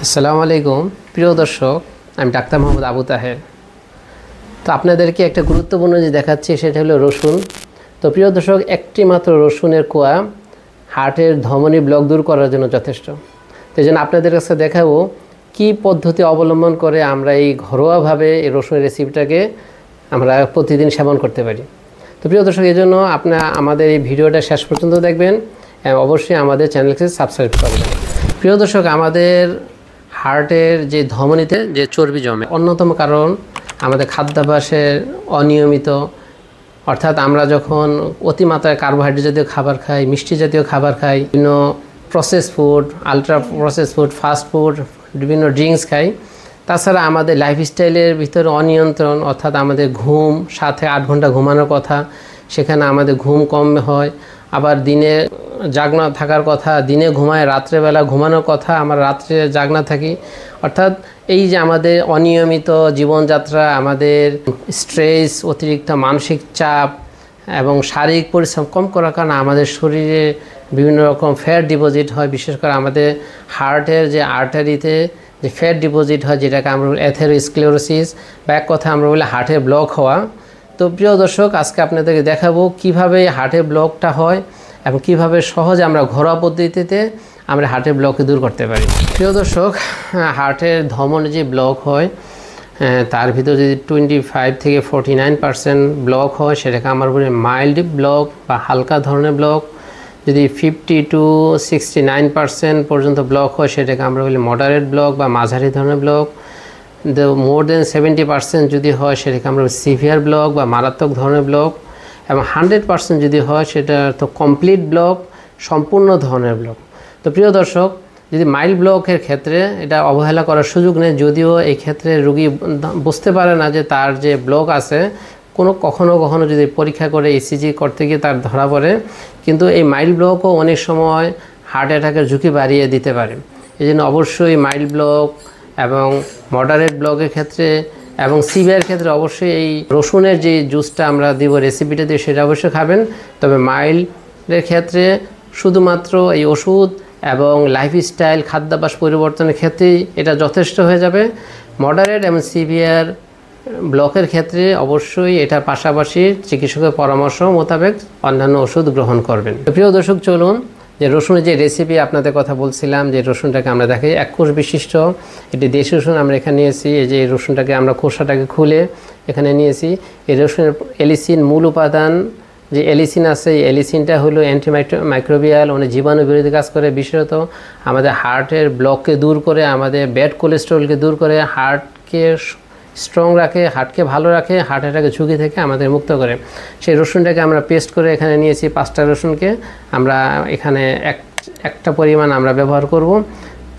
আসসালামু আলাইকুম প্রিয় দর্শক, আমি ডাক্তার মোহাম্মদ আবু তাহের। তো আপনাদেরকে একটা গুরুত্বপূর্ণ যে দেখাচ্ছি সেটা হলো রসুন। তো প্রিয় দর্শক, একটি মাত্র রসুনের কোয়া হার্টের ধমনী ব্লক দূর করার জন্য যথেষ্ট। তো এই জন্য আপনাদের কাছে দেখাবো কি পদ্ধতি অবলম্বন করে আমরা এই ঘরোয়াভাবে এই রসুনের রেসিপিটাকে আমরা প্রতিদিন সেবন করতে পারি। তো প্রিয় দর্শক, এই জন্য আপনারা আমাদের এই ভিডিওটা শেষ পর্যন্ত দেখবেন এবং অবশ্যই আমাদের চ্যানেলকে সাবস্ক্রাইব করবেন। প্রিয় দর্শক, আমাদের হার্টের যে ধমনীতে যে চর্বি জমে অন্যতম কারণ আমাদের খাদ্যাভ্যাসের অনিয়মিত, অর্থাৎ আমরা যখন অতিমাত্রায় কার্বোহাইড্রেট জাতীয় খাবার খাই, মিষ্টি জাতীয় খাবার খাই, বিভিন্ন process food, ultra process food, fast food, বিভিন্ন ড্রিঙ্কস খাই, তাছাড়া আমাদের লাইফস্টাইলের ভিতরে অনিয়ন্ত্রণ, অর্থাৎ আমাদের ঘুম 7 থেকে 8 ঘন্টা ঘুমানোর কথা, সেখানে আমাদের ঘুম কম হয়। আবার দিনে জাগনা থাকার কথা, দিনে ঘুমায়, রাত্রেবেলা ঘুমানোর কথা, আমরা রাত্রে জাগনা থাকি। অর্থাৎ এই যে আমাদের অনিয়মিত জীবনযাত্রা, আমাদের স্ট্রেস, অতিরিক্ত মানসিক চাপ এবং শারীরিক পরিশ্রম কম করার কারণে আমাদের শরীরে বিভিন্ন রকম ফ্যাট ডিপোজিট হয়। বিশেষ করে আমাদের হার্টের যে আর্টারিতে যে ফ্যাট ডিপোজিট হয়, যেটাকে আমরা বলি অ্যাথেরোস্ক্লেরোসিস, বা এক কথা আমরা বলি হার্টের ব্লক হওয়া। তো প্রিয় দর্শক, আজকে আপনাদেরকে দেখাবো কিভাবে হার্টের ব্লকটা হয় এবং কিভাবে সহজে আমরা ঘরোয়া পদ্ধতিতে আমরা হার্টের ব্লককে দূর করতে পারি। প্রিয় দর্শক, হার্টের ধমনী যে ব্লক হয় তার ভিতরে যদি 25 থেকে 49% ব্লক হয়, সেটাকে আমরা বলি মাইল্ড ব্লক বা হালকা ধরনের ব্লক। যদি 50 to 69% পর্যন্ত ব্লক হয়, সেটাকে আমরা বলি মডারেট ব্লক বা মাঝারি ধরনের ব্লক। মোর দেন 70% যদি হয়, সেটাকে আমরা সিভিয়ার ব্লক বা মারাত্মক ধরনের ব্লক। এবং 100% যদি হয়, সেটা তো কমপ্লিট ব্লক, সম্পূর্ণ ধরনের ব্লক। তো প্রিয় দর্শক, যদি মাইল্ড ব্লকের ক্ষেত্রে এটা অবহেলা করার সুযোগ নেই, যদিও এই ক্ষেত্রে রোগী বুঝতে পারে না যে তার যে ব্লক আছে, কখনো কখনো যদি পরীক্ষা করে ইসিজি করতে গিয়ে তার ধরা পড়ে, কিন্তু এই মাইল্ড ব্লকও অনেক সময় হার্ট অ্যাটাকের ঝুঁকি বাড়িয়ে দিতে পারে। এই জন্য অবশ্যই মাইল্ড ব্লক এবং মডারেট ব্লকের ক্ষেত্রে এবং সিভিয়ার ক্ষেত্রে অবশ্যই এই রসুনের যে জুসটা আমরা দিব, রেসিপিটা দিয়ে, সেটা অবশ্যই খাবেন। তবে মাইল্ডের ক্ষেত্রে শুধুমাত্র এই ওষুধ এবং লাইফস্টাইল খাদ্যাভ্যাস পরিবর্তনের ক্ষেত্রেই এটা যথেষ্ট হয়ে যাবে। মডারেট এবং সিভিয়ার ব্লকের ক্ষেত্রে অবশ্যই এটা পাশাপাশি চিকিৎসকের পরামর্শ মোতাবেক অন্যান্য ওষুধ গ্রহণ করবেন। প্রিয় দর্শক, চলুন যে রসুনের যে রেসিপি আপনাদের কথা বলছিলাম, যে রসুনটাকে আমরা দেখাই 1 কোষ বিশিষ্ট এটি দেশি রসুন আমরা এখানে নিয়েছি। এই যে রসুনটাকে আমরা খোসাটাকে খুলে এখানে নিয়েছি। এই রসুনের এলিসিন মূল উপাদান যে এলিসিন আছে, এই এলিসিনটা হলো মাইক্রোবিয়াল, অনেক জীবাণু বিরোধী কাজ করে। বিশেষত আমাদের হার্টের ব্লককে দূর করে, আমাদের ব্যাড কোলেস্টেরলকে দূর করে, হার্টকে স্ট্রং রাখে, হার্টকে ভালো রাখে, হার্ট অ্যাটাকের ঝুঁকি থেকে আমাদের মুক্ত করে। সেই রসুনটাকে আমরা পেস্ট করে এখানে নিয়েছি। 5টা রসুনকে আমরা এখানে একটা পরিমাণ আমরা ব্যবহার করব।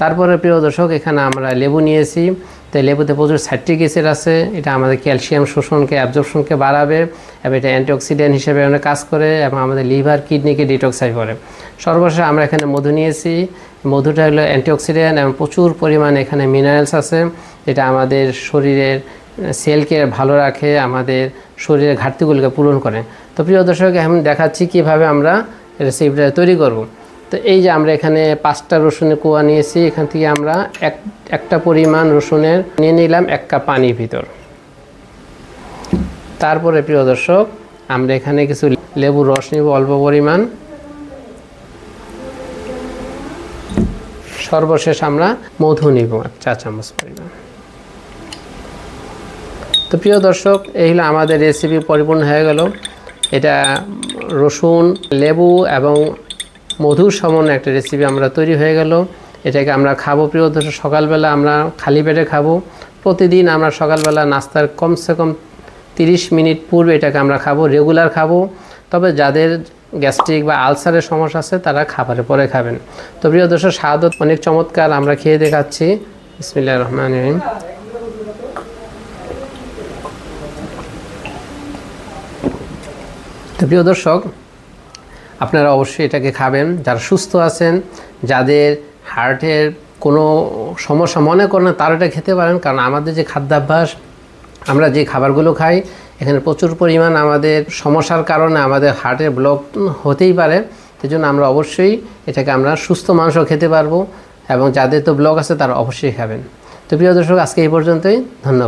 তারপরে প্রিয় দর্শক, এখানে আমরা লেবু নিয়েছি। তো লেবুতে প্রচুর সাইট্রিক অ্যাসিড আছে, এটা আমাদের ক্যালসিয়াম শোষণকে, অ্যাবজর্পশনকে বাড়াবে এবং এটা অ্যান্টিঅক্সিডেন্ট হিসেবে অনেক কাজ করে এবং আমাদের লিভার কিডনিকে ডিটক্সাই করে। সর্বশেষে আমরা এখানে মধু নিয়েছি। মধুটা হলো অ্যান্টিঅক্সিডেন্ট এবং প্রচুর পরিমাণে এখানে মিনারেলস আছে, যেটা আমাদের শরীরের সেলকে ভালো রাখে, আমাদের শরীরের ঘাটতিগুলোকে পূরণ করে। তো প্রিয় দর্শক, এখন দেখাচ্ছি কীভাবে আমরা রেসিপিটা তৈরি করব। তো এই যে আমরা এখানে 5টা রসুনের কোয়া নিয়েছি, এখান থেকে আমরা একটা পরিমাণ রসুনের নিয়ে নিলাম 1 কাপ পানির ভিতর। তারপরে প্রিয় দর্শক, আমরা এখানে কিছু লেবুর রস নিব অল্প পরিমাণ। সর্বশেষ আমরা মধু নিব 1 চা চামচ পরিমাণ। তো প্রিয় দর্শক, এই হলো আমাদের রেসিপি পরিপূর্ণ হয়ে গেল। এটা রসুন, লেবু এবং মধুর সমন্বয়ে একটা রেসিপি আমরা তৈরি হয়ে গেল। এটাকে আমরা খাবো প্রিয় দর্শক, সকালবেলা আমরা খালি পেটে খাবো। প্রতিদিন আমরা সকালবেলা নাস্তার কমসে কম 30 মিনিট পূর্বে এটাকে আমরা খাবো, রেগুলার খাবো। তবে যাদের গ্যাস্ট্রিক বা আলসারের সমস্যা আছে তারা খাবারের পরে খাবেন। তো প্রিয় দর্শক, স্বাদ অনেক চমৎকার, আমরা খেয়ে দেখাচ্ছি। বিসমিল্লাহির রহমানির রহিম। তো প্রিয় দর্শক, আপনারা অবশ্যই এটাকে খাবেন। যারা সুস্থ আছেন, যাদের হার্টের কোনো সমস্যা মনে করেন না, তারা এটা খেতে পারেন। কারণ আমাদের যে খাদ্যাভ্যাস, আমরা যে খাবারগুলো খাই, এখানে প্রচুর পরিমাণ আমাদের সমস্যার কারণে আমাদের হার্টের ব্লক হতেই পারে। সেই জন্য আমরা অবশ্যই এটাকে আমরা সুস্থ মানুষও খেতে পারবো এবং যাদের তো ব্লগ আছে তারা অবশ্যই খাবেন। তো প্রিয় দর্শক, আজকে এই পর্যন্তই। ধন্যবাদ।